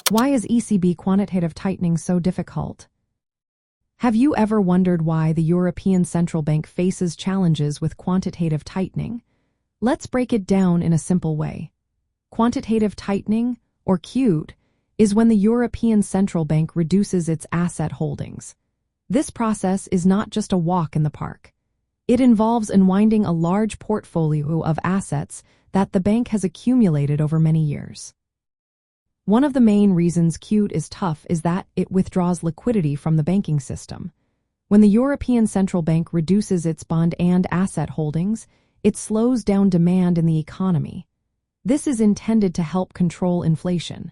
Why is ECB quantitative tightening so difficult? Have you ever wondered why the European Central Bank faces challenges with quantitative tightening? Let's break it down in a simple way. Quantitative tightening, or QT, is when the European Central Bank reduces its asset holdings. This process is not just a walk in the park. It involves unwinding a large portfolio of assets that the bank has accumulated over many years. One of the main reasons QT is tough is that it withdraws liquidity from the banking system. When the European Central Bank reduces its bond and asset holdings, it slows down demand in the economy. This is intended to help control inflation.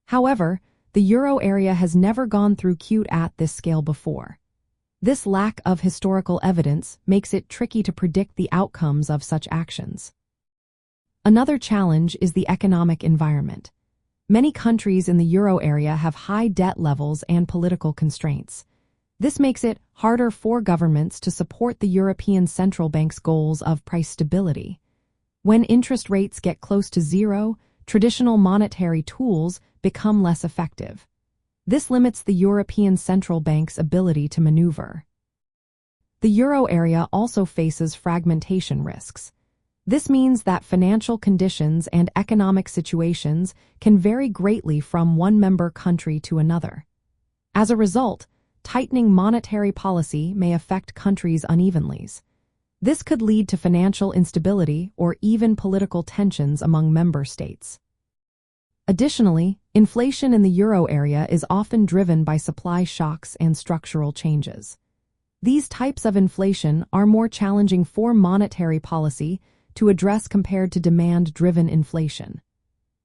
However, the euro area has never gone through QT at this scale before. This lack of historical evidence makes it tricky to predict the outcomes of such actions. Another challenge is the economic environment. Many countries in the euro area have high debt levels and political constraints. This makes it harder for governments to support the European Central Bank's goals of price stability. When interest rates get close to zero, traditional monetary tools become less effective. This limits the European Central Bank's ability to maneuver. The euro area also faces fragmentation risks. This means that financial conditions and economic situations can vary greatly from one member country to another. As a result, tightening monetary policy may affect countries unevenly. This could lead to financial instability or even political tensions among member states. Additionally, inflation in the euro area is often driven by supply shocks and structural changes. These types of inflation are more challenging for monetary policy to address compared to demand-driven inflation.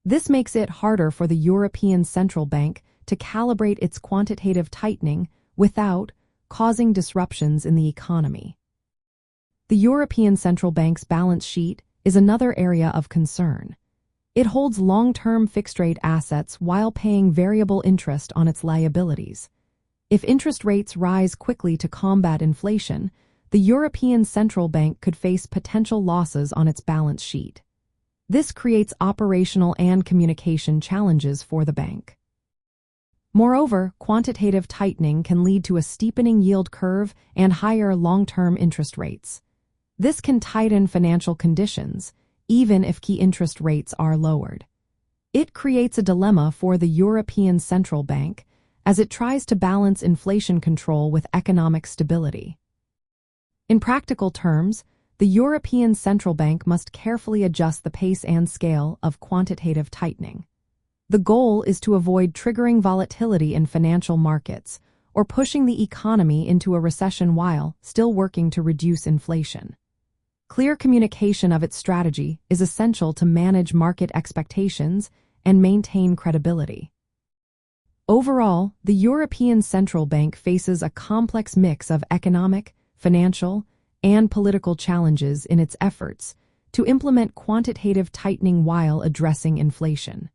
This makes it harder for the European Central Bank to calibrate its quantitative tightening without causing disruptions in the economy. The European Central Bank's balance sheet is another area of concern. It holds long-term fixed-rate assets while paying variable interest on its liabilities. If interest rates rise quickly to combat inflation, the European Central Bank could face potential losses on its balance sheet. This creates operational and communication challenges for the bank. Moreover, quantitative tightening can lead to a steepening yield curve and higher long-term interest rates. This can tighten financial conditions, even if key interest rates are lowered. It creates a dilemma for the European Central Bank as it tries to balance inflation control with economic stability. In practical terms, the European Central Bank must carefully adjust the pace and scale of quantitative tightening. The goal is to avoid triggering volatility in financial markets or pushing the economy into a recession while still working to reduce inflation. Clear communication of its strategy is essential to manage market expectations and maintain credibility. Overall, the European Central Bank faces a complex mix of economic, financial, and political challenges in its efforts to implement quantitative tightening while addressing inflation.